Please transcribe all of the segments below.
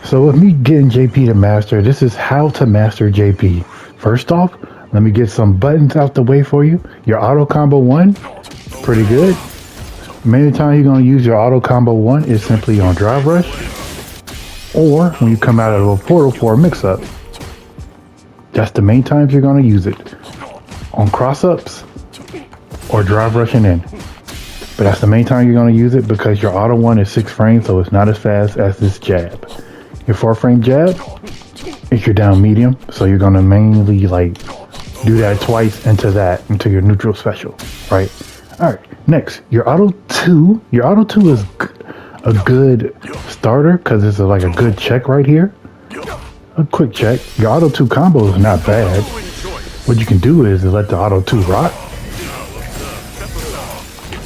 So with me getting JP to master, this is how to master JP. First off, let me get some buttons out the way for you. Your auto combo 1, pretty good. Many times you're going to use your auto combo 1 is simply on drive rush, or when you come out of a portal for a mix-up. That's the main times you're going to use it. On cross-ups or drive rushing in. But that's the main time you're going to use it because your auto 1 is 6 frames, so it's not as fast as this jab. Your 4-frame jab is your down medium, so you're going to mainly like do that twice into your neutral special, right? All right, next, your auto 2. Your auto 2 is a good starter because it's like a good check right here. A quick check. Your auto 2 combo is not bad. What you can do is let the auto 2 rock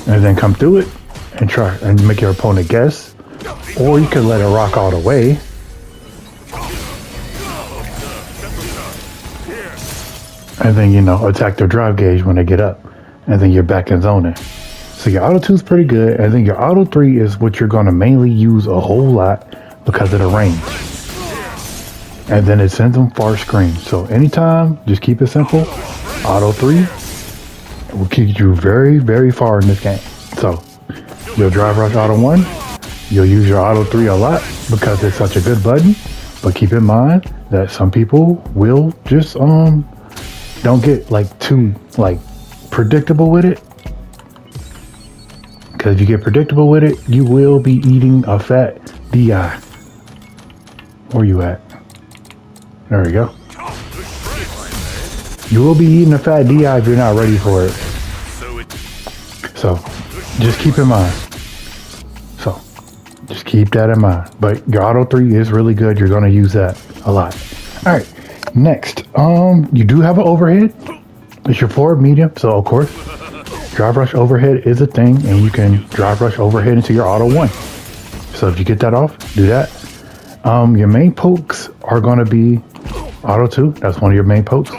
and then come through it and try and make your opponent guess, or you can let it rock all the way and then, you know, attack their drive gauge when they get up, and then you're back in zoning. So your auto 2 is pretty good, and then your auto 3 is what you're going to mainly use a whole lot because of the range. And then it sends them far screen. So anytime, just keep it simple. Auto 3 will keep you very, very far in this game. So you'll drive rush auto 1. You'll use your auto 3 a lot because it's such a good button. But keep in mind that some people will just don't get like too like predictable with it. Because if you get predictable with it, you will be eating a fat DI. Where you at? There we go. You will be eating a fat DI if you're not ready for it. So, just keep in mind. So, just keep that in mind. But your auto 3 is really good. You're going to use that a lot. All right. Next, you do have an overhead. It's your forward medium. So, of course, drive rush overhead is a thing, and you can drive rush overhead into your auto 1. So, if you get that off, do that. Your main pokes are going to be auto 2. That's one of your main pokes.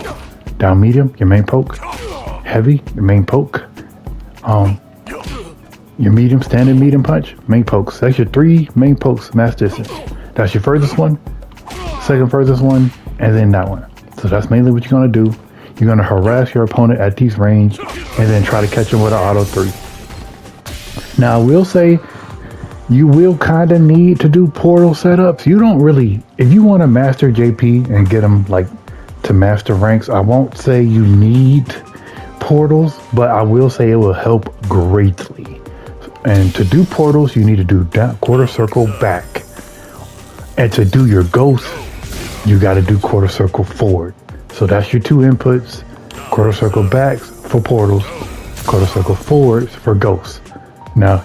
Down medium, your main poke. Heavy, your main poke. Your medium, standing medium punch, main pokes. That's your 3 main pokes, mass distance. That's your furthest one, second furthest one, and then that one. So that's mainly what you're going to do. You're going to harass your opponent at these range and then try to catch him with an auto 3. Now, I will say you will kind of need to do portal setups. You don't really, if you want to master JP and get him like to master ranks, I won't say you need portals, but I will say it will help greatly. And to do portals, you need to do down, quarter circle back. And to do your ghost, you got to do quarter circle forward. So that's your 2 inputs. Quarter circle backs for portals, quarter circle forwards for ghosts. Now,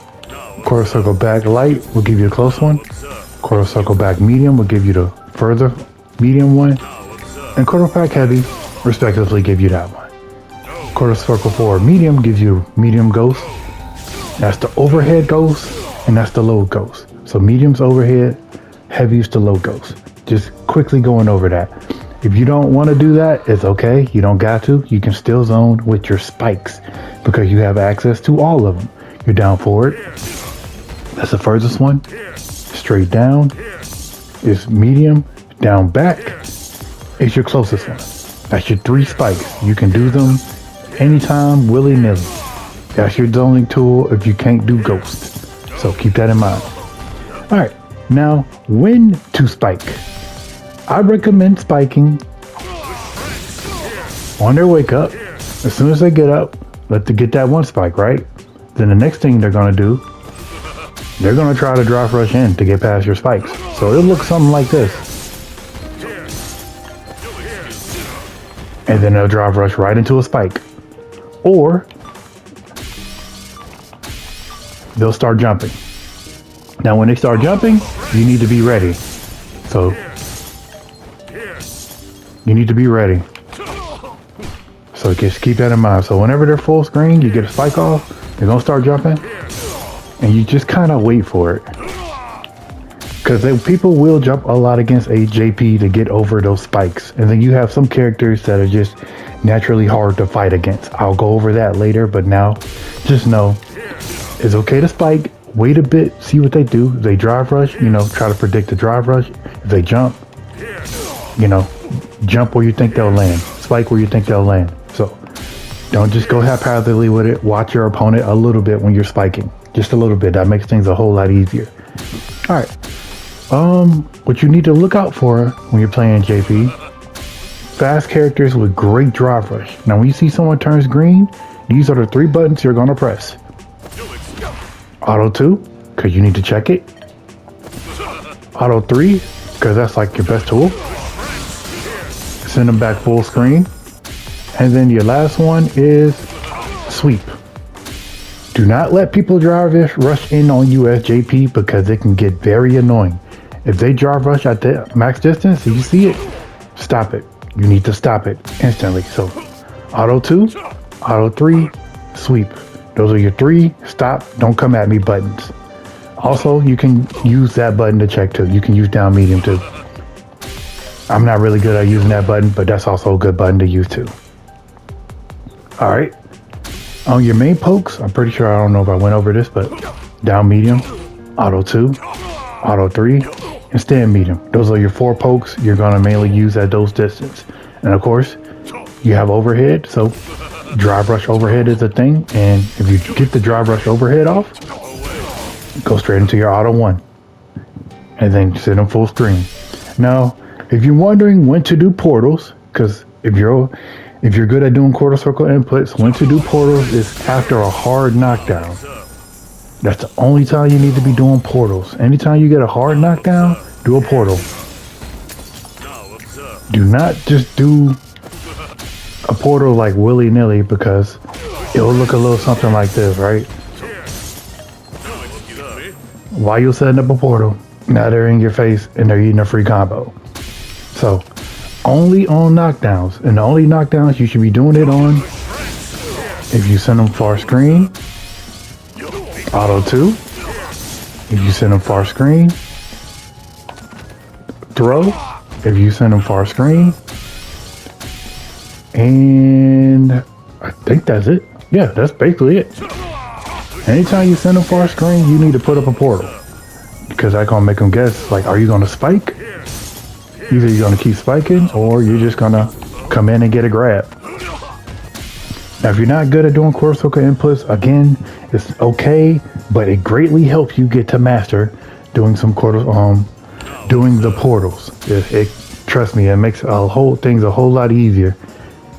quarter circle back light will give you a close one. Quarter circle back medium will give you the further medium one. And quarter back heavy, respectively, give you that one. Quarter circle forward medium gives you medium ghost. That's the overhead ghost, and that's the low ghost. So medium's overhead, heavy's the low ghost. Just quickly going over that. If you don't want to do that, it's okay. You don't got to. You can still zone with your spikes because you have access to all of them. You're down forward. That's the furthest one. Straight down is medium. Down back is your closest one. That's your 3 spikes. You can do them anytime, willy-nilly. That's your zoning tool if you can't do ghost. So keep that in mind. All right, now when to spike. I recommend spiking on their wake up. As soon as they get up, let them get that 1 spike, right? Then the next thing they're gonna do, they're gonna try to drive rush in to get past your spikes. So it'll look something like this. And then they'll drive rush right into a spike. Or they'll start jumping. Now when they start jumping, you need to be ready. So you need to be ready. So just keep that in mind. So whenever they're full screen, you get a spike off, they're gonna start jumping, and you just kind of wait for it. Because people will jump a lot against a JP to get over those spikes. And then you have some characters that are just naturally hard to fight against. I'll go over that later, but now just know it's okay to spike wait a bit, see what they do. If they drive rush, you know, try to predict the drive rush. If they jump, you know, jump where you think they'll land. Spike where you think they'll land. So don't just go haphazardly with it. Watch your opponent a little bit when you're spiking. Just a little bit. That makes things a whole lot easier. All right. What you need to look out for when you're playing JP, fast characters with great drive rush. Now, when you see someone turns green, these are the 3 buttons you're going to press. Auto 2, because you need to check it. Auto 3, because that's like your best tool. Send them back full screen. And then your last one is sweep. Do not let people drive rush in on you as JP because it can get very annoying. If they drive rush at the max distance and you see it, stop it. You need to stop it instantly. So auto 2, auto 3, sweep. Those are your 3 stop, don't come at me buttons. Also, you can use that button to check too. You can use down medium too. I'm not really good at using that button, but that's also a good button to use too. All right. On your main pokes, I'm pretty sure, I don't know if I went over this, but down medium, auto 2, auto 3, and stand medium. Those are your 4 pokes you're going to mainly use at those distance. And of course, you have overhead, so drive rush overhead is a thing. And if you get the drive rush overhead off, go straight into your auto 1. And then sit in full screen. Now, if you're wondering when to do portals, because if you're good at doing quarter circle inputs, when to do portals is after a hard knockdown. That's the only time you need to be doing portals. Anytime you get a hard knockdown, do a portal. Do not just do a portal like willy-nilly because it'll look a little something like this, right? While you're setting up a portal, now they're in your face and they're eating a free combo. So only on knockdowns, and the only knockdowns you should be doing it on, if you send them far screen, auto 2, if you send them far screen, throw, if you send them far screen, and I think that's it. Yeah, that's basically it. Anytime you send them far screen, you need to put up a portal, because that's gonna make them guess, like, are you gonna spike? Either you're going to keep spiking or you're just going to come in and get a grab. Now, if you're not good at doing quarter circle inputs, again, it's okay, but it greatly helps you get to master doing some doing the portals. Trust me, it makes things a whole lot easier.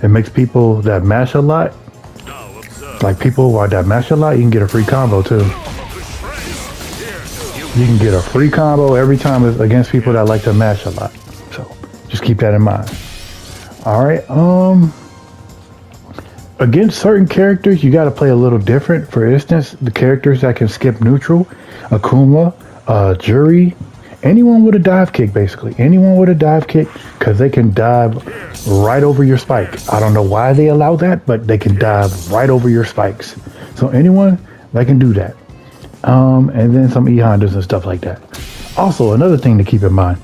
It makes people that mash a lot, that mash a lot, you can get a free combo too. You can get a free combo every time it's against people that like to mash a lot. Just keep that in mind. All right. Against certain characters, you got to play a little different. For instance, the characters that can skip neutral, Akuma, Jury, anyone with a dive kick, basically. Anyone with a dive kick, because they can dive right over your spike. I don't know why they allow that, but they can dive right over your spikes. So anyone, they can do that. And then some E-Hondas and stuff like that. Also, another thing to keep in mind.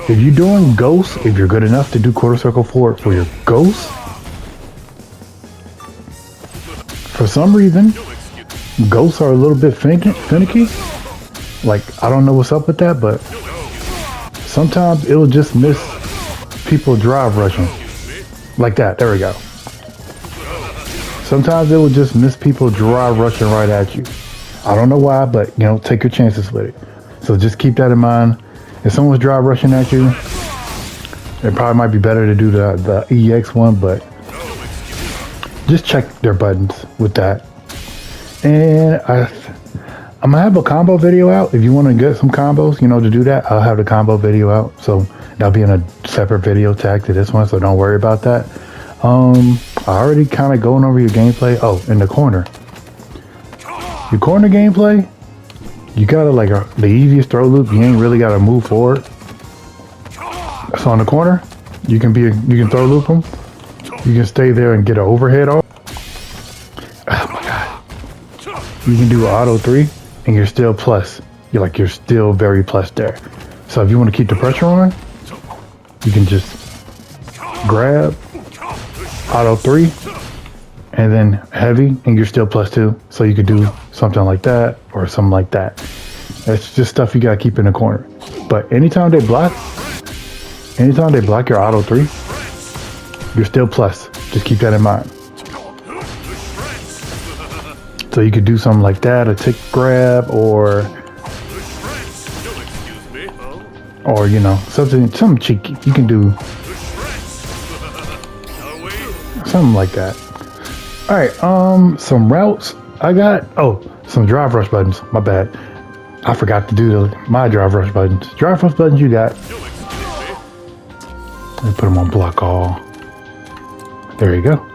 If you're doing ghosts, if you're good enough to do quarter circle for your ghosts, for some reason, ghosts are a little bit finicky. Like, I don't know what's up with that, but sometimes it'll just miss people drive rushing. Like that, there we go. Sometimes it will just miss people drive rushing right at you. I don't know why, but, take your chances with it. So just keep that in mind. If someone's drive rushing at you, it probably might be better to do the EX one, but just check their buttons with that. And I'm gonna have a combo video out. If you want to get some combos, to do that, I'll have the combo video out. So that'll be in a separate video tag to this one, so don't worry about that. I already kind of going over your gameplay. Oh, in the corner. Your corner gameplay, you gotta the easiest throw loop. You ain't really gotta move forward. So on the corner, you can throw loop them. You can stay there and get an overhead off. Oh my god! You can do auto 3, and you're still plus. You're still very plus there. So if you want to keep the pressure on, you can just grab auto 3, and then heavy, and you're still +2. So you could do something like that, or something like that. That's just stuff you gotta keep in the corner. But anytime they block your auto 3, you're still plus. Just keep that in mind. So you could do something like that, a tick grab, or you know, something cheeky. You can do something like that. All right, some routes I got. Oh, some drive rush buttons. My bad. I forgot to do my drive rush buttons. Drive rush buttons you got. Let me put them on block all. There you go.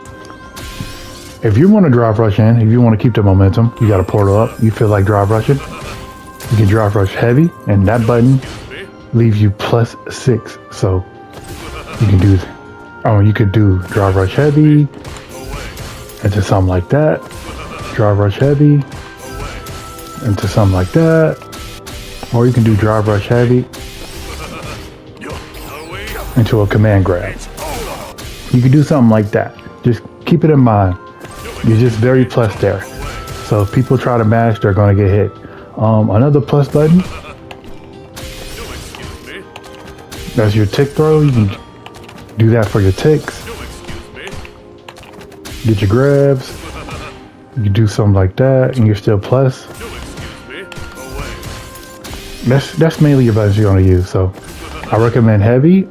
If you want to drive rush in, if you want to keep the momentum, you got a portal up. You feel like drive rushing, you can drive rush heavy, and that button leaves you +6. So you can do, you could do drive rush heavy into something like that. Drive rush heavy into something like that, or you can do drive rush heavy into a command grab. You can do something like that. Just keep it in mind. You're just very plus there. So if people try to mash, they're going to get hit. Another plus button. That's your tick throw. You can do that for your ticks. Get your grabs. You can do something like that and you're still plus. That's mainly your buttons you're going to use. So I recommend heavy,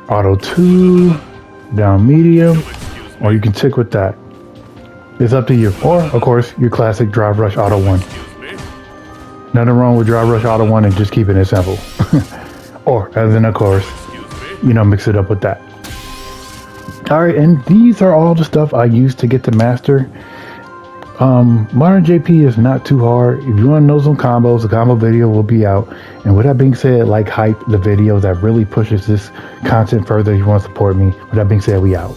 auto 2, down medium, or you can tick with that. It's up to you. Or, of course, your classic drive rush auto 1. Nothing wrong with drive rush auto 1 and just keeping it simple. Or, and then of course, you know, mix it up with that. Alright, and these are all the stuff I use to get to master. Modern JP is not too hard. If you want to know some combos, the combo video will be out. And with that being said, like, hype the video that really pushes this content further. If you want to support me. With that being said, we out.